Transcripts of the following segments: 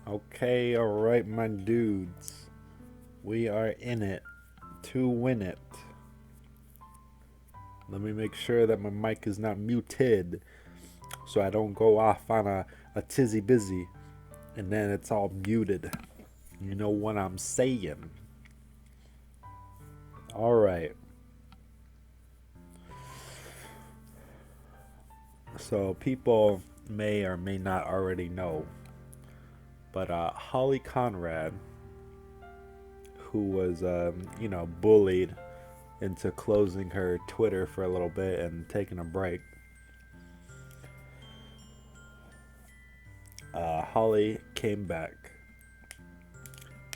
Okay, alright, my dudes. We are in it to win it. Let me make sure that my mic is not muted so I don't go off on a tizzy busy and then it's all muted. You know what I'm saying? Alright, so people may or may not already know, but Holly Conrad, who was, bullied into closing her Twitter for a little bit and taking a break. Holly came back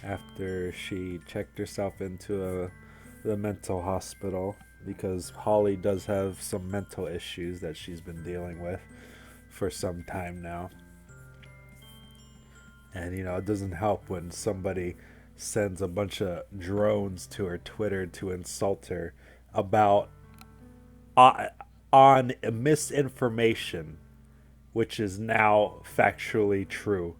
after she checked herself into the mental hospital because Holly does have some mental issues that she's been dealing with for some time now. And, it doesn't help when somebody sends a bunch of drones to her Twitter to insult her about uh, on misinformation, which is now factually true.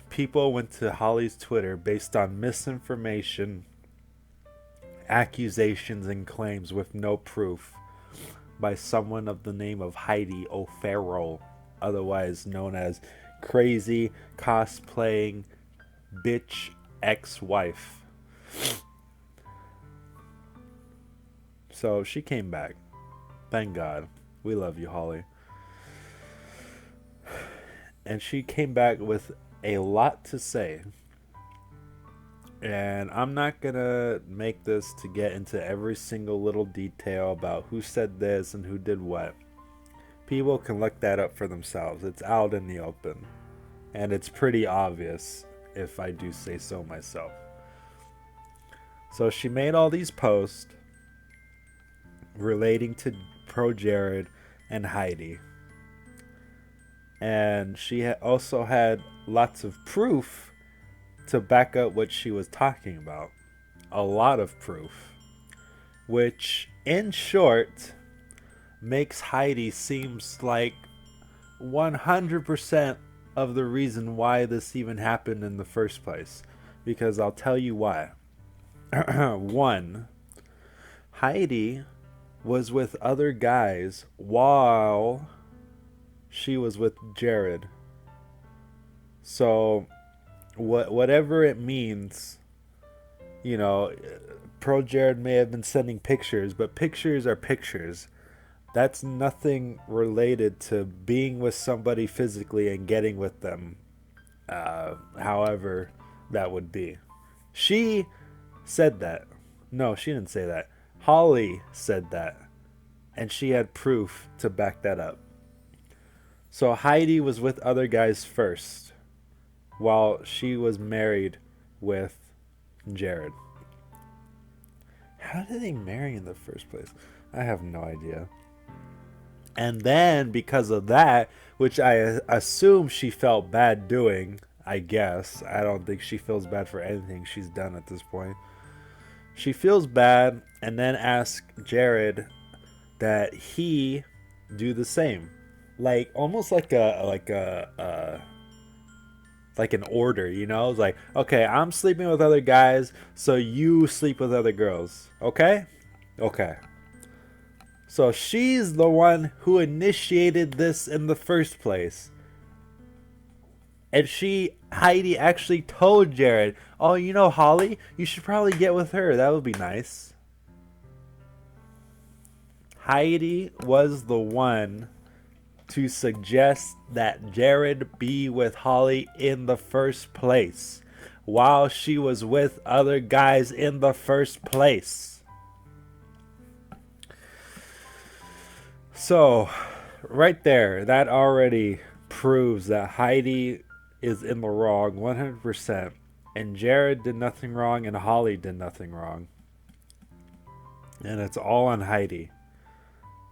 People went to Holly's Twitter based on misinformation, accusations, and claims with no proof by someone of the name of Heidi O'Farrell, otherwise known as Crazy Cosplaying Bitch Ex Wife. So she came back. Thank God. We love you, Holly. And she came back with a lot to say. And I'm not gonna make this to get into every single little detail about who said this and who did what. People can look that up for themselves. It's out in the open. And it's pretty obvious, if I do say so myself. So she made all these posts relating to Pro Jared and Heidi. And she also had lots of proof to back up what she was talking about. A lot of proof. Which, in short, makes Heidi seems like 100% of the reason why this even happened in the first place. Because I'll tell you why. One, Heidi was with other guys while she was with Jared. So, whatever it means, Pro Jared may have been sending pictures, but pictures are pictures. That's nothing related to being with somebody physically and getting with them, however that would be. She said that. No, she didn't say that. Holly said that. And she had proof to back that up. So Heidi was with other guys first, while she was married with Jared. How did they marry in the first place? I have no idea. And then, because of that, which I assume she felt bad doing, I guess. I don't think she feels bad for anything she's done at this point. She feels bad and then asks Jared that he do the same. Like almost like an order, It's like, okay, I'm sleeping with other guys, so you sleep with other girls. Okay? Okay. So she's the one who initiated this in the first place. And Heidi actually told Jared, oh, Holly, you should probably get with her. That would be nice. Heidi was the one to suggest that Jared be with Holly in the first place, while she was with other guys in the first place. So, right there, that already proves that Heidi is in the wrong 100%, and Jared did nothing wrong, and Holly did nothing wrong. And it's all on Heidi.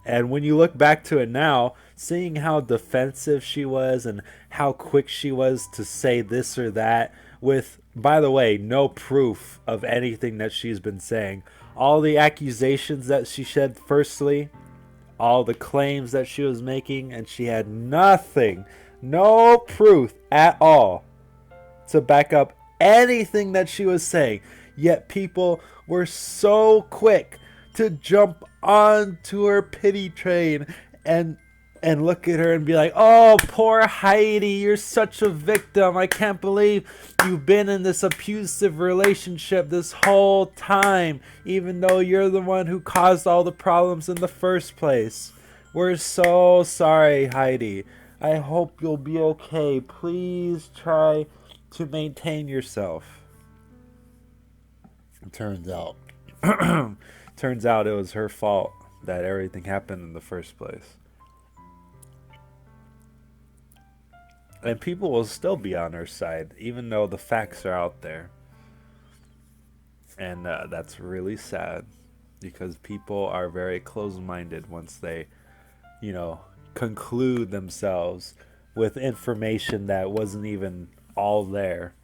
And when you look back to it now, seeing how defensive she was and how quick she was to say this or that, with, by the way, no proof of anything that she's been saying, all the accusations that she said, firstly, all the claims that she was making, and she had nothing, No proof at all to back up anything that she was saying. Yet people were so quick to jump onto her pity train and look at her and be like, "Oh, poor Heidi, you're such a victim. I can't believe you've been in this abusive relationship this whole time, even though you're the one who caused all the problems in the first place. We're so sorry, Heidi. I hope you'll be okay. Please try to maintain yourself." It turns out it was her fault that everything happened in the first place. And people will still be on her side, even though the facts are out there. And that's really sad because people are very close minded once they, conclude themselves with information that wasn't even all there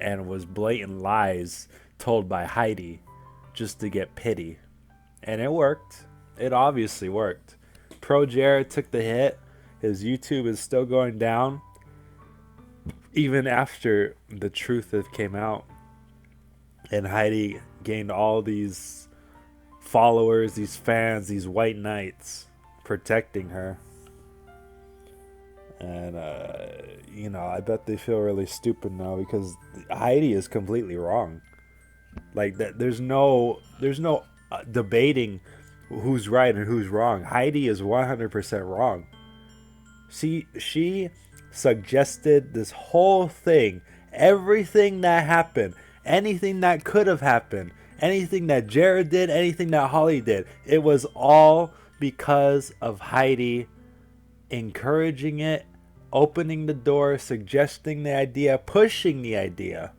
and was blatant lies told by Heidi just to get pity. And it worked. It obviously worked. Pro Jared took the hit. His YouTube is still going down even after the truth had came out. And Heidi gained all these followers, these fans, these white knights protecting her. And I bet they feel really stupid now because Heidi is completely wrong. Like that, there's no debating who's right and who's wrong. Heidi is 100% wrong. She suggested this whole thing, everything that happened, anything that could have happened, anything that Jared did, anything that Holly did. It was all because of Heidi encouraging it, opening the door, suggesting the idea, pushing the idea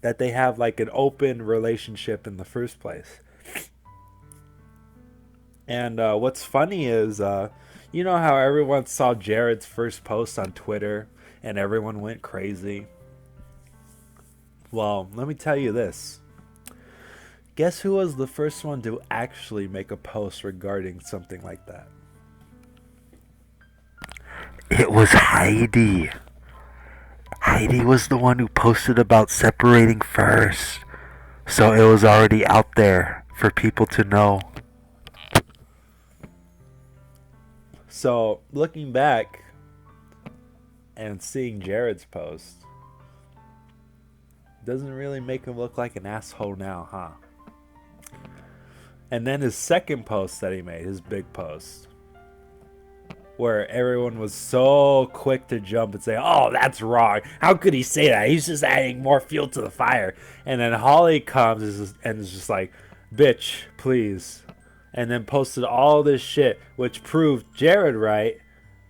that they have like an open relationship in the first place. And what's funny is, you know how everyone saw Jared's first post on Twitter and everyone went crazy? Well, let me tell you this. Guess who was the first one to actually make a post regarding something like that? It was Heidi. Heidi was the one who posted about separating first. So it was already out there for people to know. So looking back and seeing Jared's post doesn't really make him look like an asshole now, huh? And then his second post that he made, his big post, where everyone was so quick to jump and say, "Oh, that's wrong. How could he say that? He's just adding more fuel to the fire." And then Holly comes and is just like, "Bitch, please." And then posted all this shit, which proved Jared right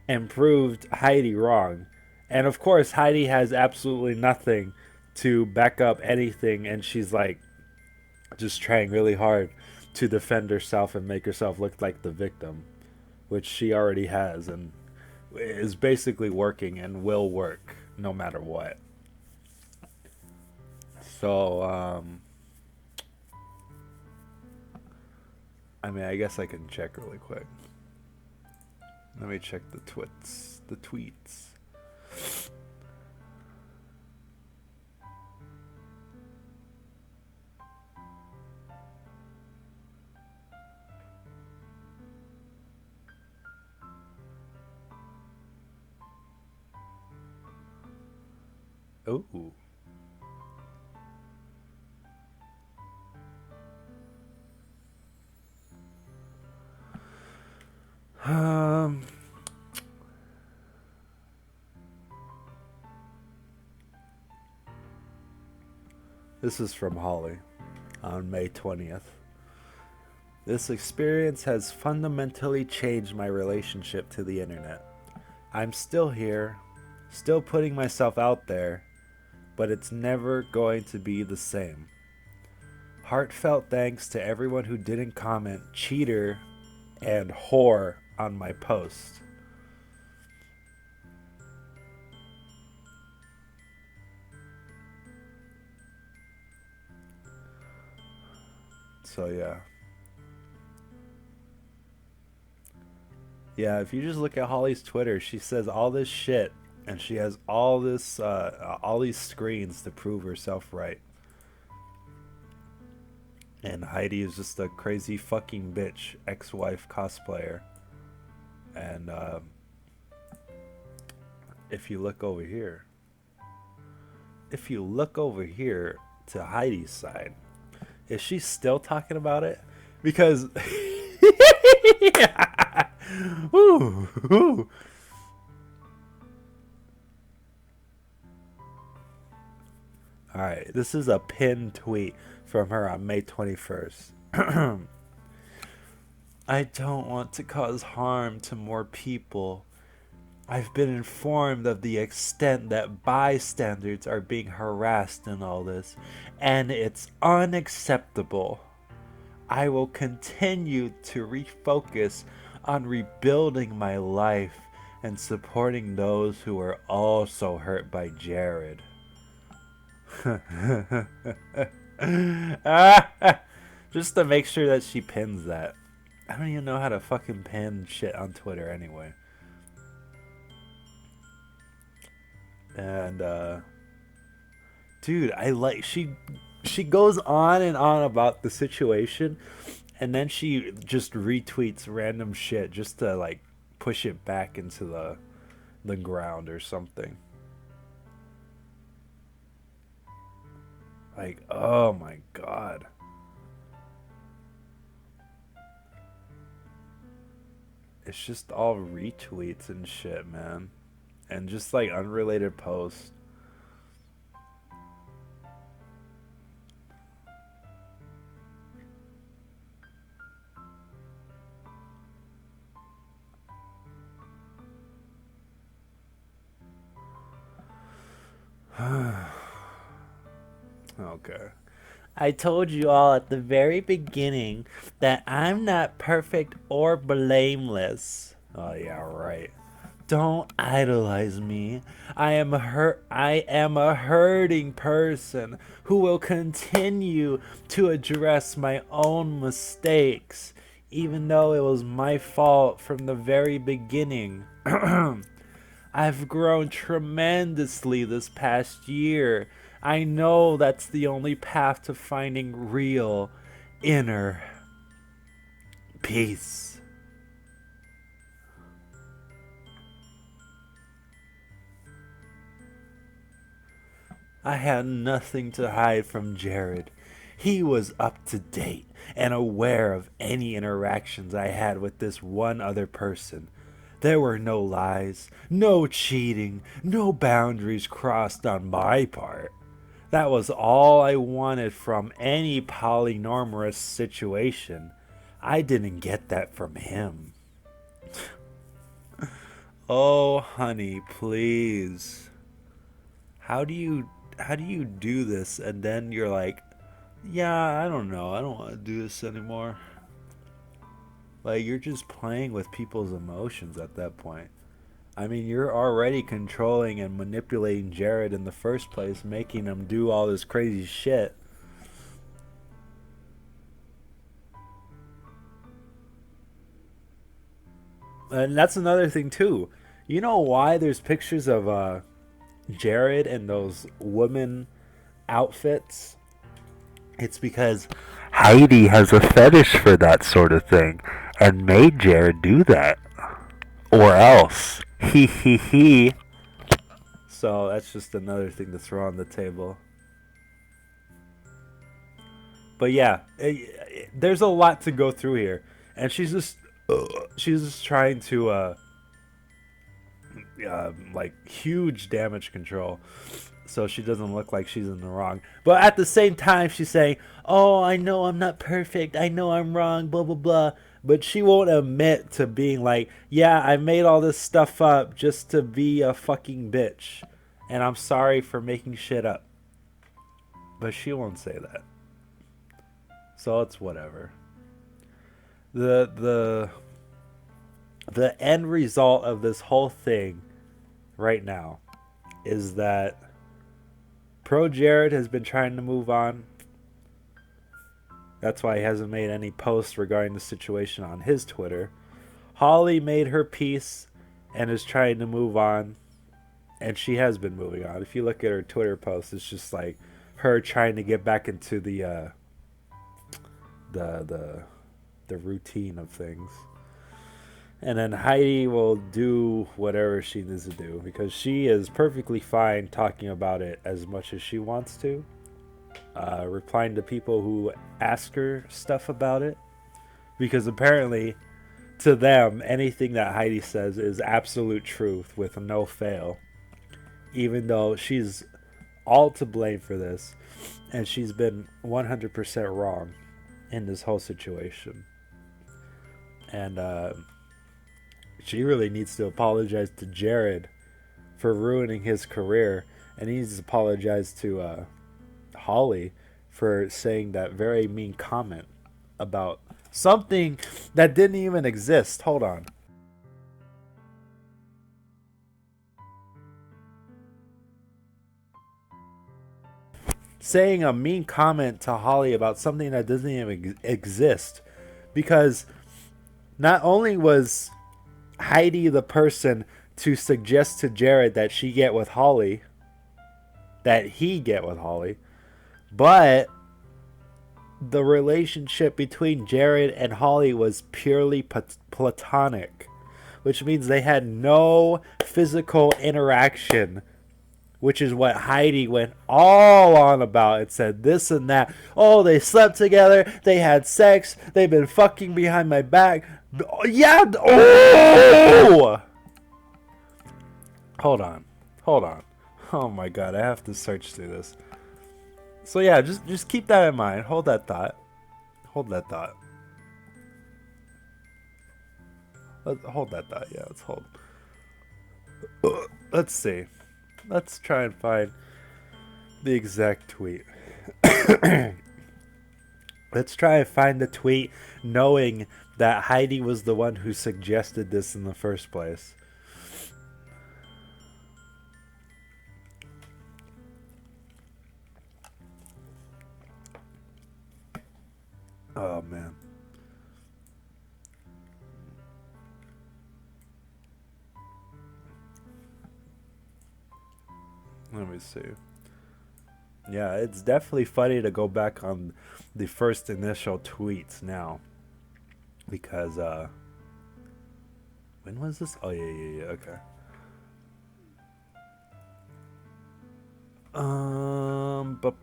and proved Heidi wrong. And of course, Heidi has absolutely nothing to back up anything, and she's like just trying really hard to defend herself and make herself look like the victim, which she already has and is basically working and will work no matter what. So, I guess I can check really quick. Let me check the tweets. Ooh. This is from Holly on May 20th. This experience has fundamentally changed my relationship to the internet. I'm still here, still putting myself out there, but it's never going to be the same. Heartfelt thanks to everyone who didn't comment cheater and whore on my post. So yeah, if you just look at Holly's Twitter, she says all this shit and she has all these screens to prove herself right. And Heidi is just a crazy fucking bitch ex-wife cosplayer. And if you look over here, if you look over here to Heidi's side, is she still talking about it? Because Ooh, ooh. All right, this is a pinned tweet from her on May 21st. I don't want to cause harm to more people. I've been informed of the extent that bystanders are being harassed in all this, and it's unacceptable. I will continue to refocus on rebuilding my life and supporting those who are also hurt by Jared. Just to make sure that she pins that. I don't even know how to fucking pin shit on Twitter anyway. And dude, I like she goes on and on about the situation, and then she just retweets random shit just to like push it back into the ground or something. Like, oh my god. It's just all retweets and shit, man. And just like unrelated posts. Okay. I told you all at the very beginning that I'm not perfect or blameless. Oh yeah, right. Don't idolize me. I am a hurting person who will continue to address my own mistakes, even though it was my fault from the very beginning. I've grown tremendously this past year. I know that's the only path to finding real inner peace. I had nothing to hide from Jared. He was up to date and aware of any interactions I had with this one other person. There were no lies, no cheating, no boundaries crossed on my part. That was all I wanted from any polynormous situation. I didn't get that from him. Oh, honey, please. How do you do this and then you're like, "Yeah, I don't know. I don't want to do this anymore." Like you're just playing with people's emotions at that point. I mean, you're already controlling and manipulating Jared in the first place, making him do all this crazy shit. And that's another thing too. You know why there's pictures of Jared in those woman outfits? It's because Heidi has a fetish for that sort of thing and made Jared do that. Or else. He he he. So that's just another thing to throw on the table. But yeah, there's a lot to go through here, and she's just trying to like huge damage control, so she doesn't look like she's in the wrong. But at the same time, she's saying, "Oh, I know I'm not perfect. I know I'm wrong. Blah blah blah." But she won't admit to being like, "Yeah, I made all this stuff up just to be a fucking bitch, and I'm sorry for making shit up." But she won't say that. So it's whatever. The the the end result of this whole thing right now is that Pro Jared has been trying to move on. That's why he hasn't made any posts regarding the situation on his Twitter. Holly made her peace and is trying to move on. and she has been moving on. If you look at her Twitter posts, it's just like her trying to get back into the the the routine of things. And then Heidi will do whatever she needs to do because she is perfectly fine talking about it as much as she wants to, replying to people who ask her stuff about it. Because apparently, to them, anything that Heidi says is absolute truth with no fail. Even though she's all to blame for this, and she's been 100% wrong in this whole situation. And she really needs to apologize to Jared for ruining his career, and he needs to apologize to Holly for saying that very mean comment about something that didn't even exist. Hold on. Saying a mean comment to Holly about something that doesn't even exist. Because not only was Heidi the person to suggest to Jared that she get with Holly, that he get with Holly, but the relationship between Jared and Holly was purely platonic, which means they had no physical interaction, which is what Heidi went all on about and said this and that. Oh, they slept together, they had sex, they've been fucking behind my back. Yeah. Oh! Hold on. Oh my god, I have to search through this. So yeah, just keep that in mind. Hold that thought. Hold that thought. Yeah, let's hold. Let's see. Let's try and find the exact tweet. Let's try and find the tweet knowing that Heidi was the one who suggested this in the first place. Oh, man. Let me see. Yeah, it's definitely funny to go back on the first initial tweets now. Because, when was this? Oh, yeah, okay. But,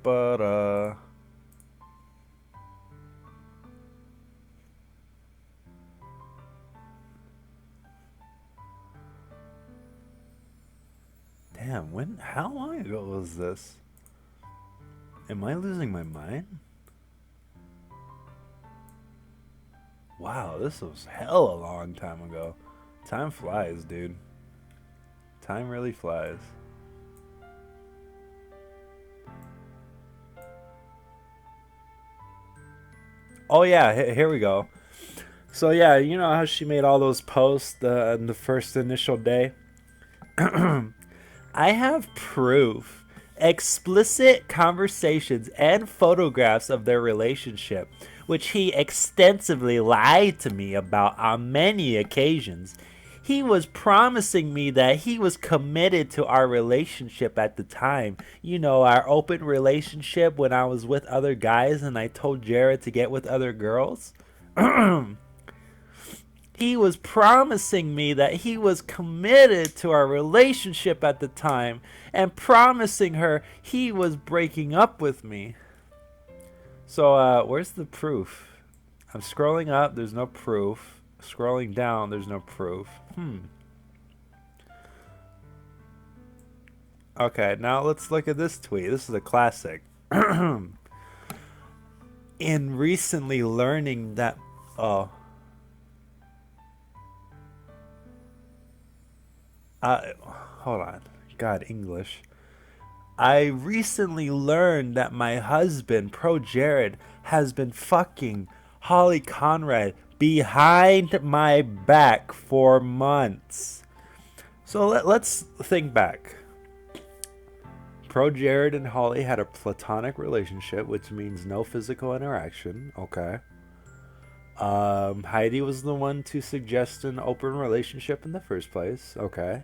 damn, how long ago was this? Am I losing my mind? Wow, this was hell a long time ago. Time flies, dude. Time really flies. Oh yeah, here we go. So yeah, you know how she made all those posts in the first initial day? I have proof, explicit conversations and photographs of their relationship, which he extensively lied to me about on many occasions. He was promising me that he was committed to our relationship at the time. You know, our open relationship when I was with other guys and I told Jared to get with other girls. He was promising me that he was committed to our relationship at the time and promising her he was breaking up with me. So, where's the proof? I'm scrolling up, there's no proof. Scrolling down, there's no proof. Okay, now let's look at this tweet. This is a classic. In recently learning that... Oh. Hold on. God, English. I recently learned that my husband, Pro Jared, has been fucking Holly Conrad behind my back for months. So let's think back. Pro Jared and Holly had a platonic relationship, which means no physical interaction. Okay. Heidi was the one to suggest an open relationship in the first place. Okay.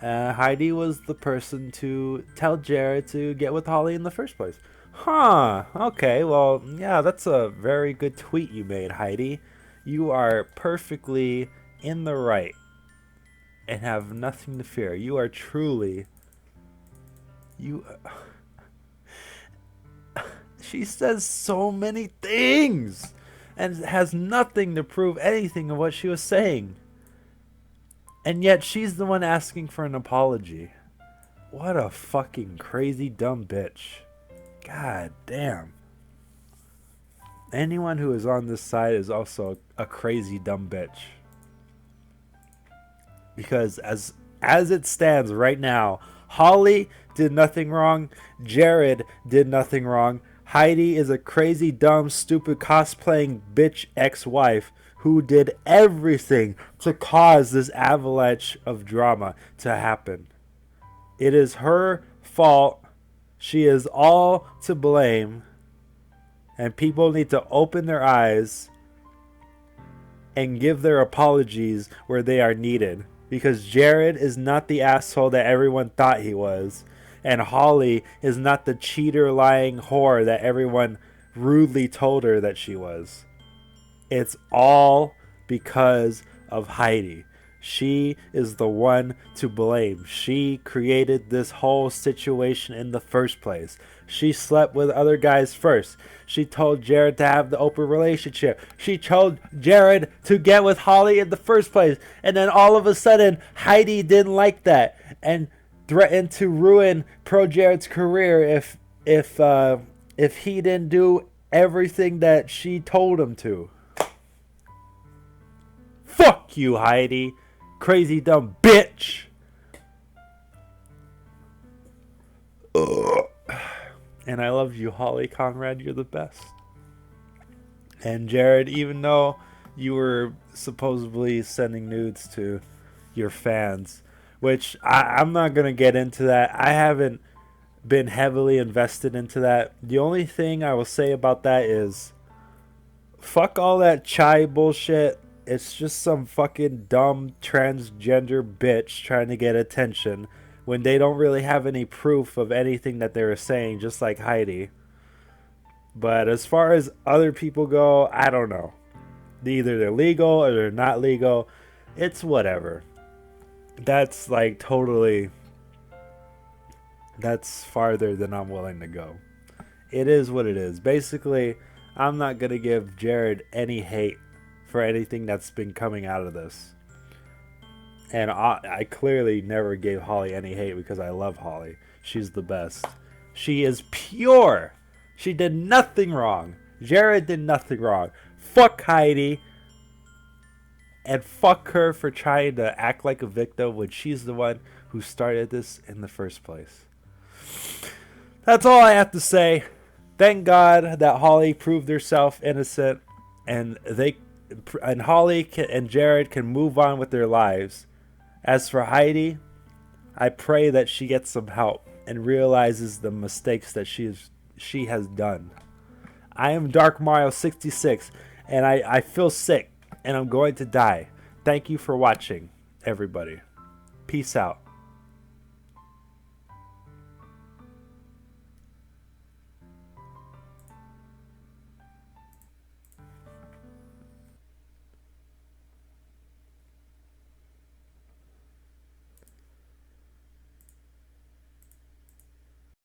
Heidi was the person to tell Jared to get with Holly in the first place. Huh. Okay, well, yeah, that's a very good tweet you made, Heidi. You are perfectly in the right and have nothing to fear. You are truly. You. She says so many things and has nothing to prove anything of what she was saying. And yet she's the one asking for an apology. What a fucking crazy dumb bitch. God damn. Anyone who is on this side is also a crazy dumb bitch. Because as it stands right now, Holly did nothing wrong. Jared did nothing wrong. Heidi is a crazy, dumb, stupid, cosplaying bitch ex-wife who did everything to cause this avalanche of drama to happen. It is her fault. She is all to blame. And people need to open their eyes and give their apologies where they are needed. Because Jared is not the asshole that everyone thought he was. And Holly is not the cheater, lying whore that everyone rudely told her that she was. It's all because of Heidi. She is the one to blame. She created this whole situation in the first place. She slept with other guys first. She told Jared to have the open relationship. She told Jared to get with Holly in the first place. And then all of a sudden, Heidi didn't like that and threatened to ruin Pro Jared's career if he didn't do everything that she told him to. Fuck you, Heidi. Crazy dumb bitch. Ugh. And I love you, Holly Conrad. You're the best. And Jared, even though you were supposedly sending nudes to your fans, which I'm not going to get into that. I haven't been heavily invested into that. The only thing I will say about that is fuck all that chai bullshit. It's just some fucking dumb transgender bitch trying to get attention when they don't really have any proof of anything that they were saying, just like Heidi. But as far as other people go, I don't know. Either they're legal or they're not legal. It's whatever. That's like totally... That's farther than I'm willing to go. It is what it is. Basically, I'm not going to give Jared any hate for anything that's been coming out of this. And I clearly never gave Holly any hate because I love Holly. She's the best. She is pure. She did nothing wrong. Jared did nothing wrong. Fuck Heidi. And fuck her for trying to act like a victim when she's the one who started this in the first place. That's all I have to say. Thank God that Holly proved herself innocent, and Holly and Jared can move on with their lives. As for Heidi, I pray that she gets some help and realizes the mistakes that she has done. I am Dark Mario 66, and I feel sick, and I'm going to die. Thank you for watching, everybody. Peace out.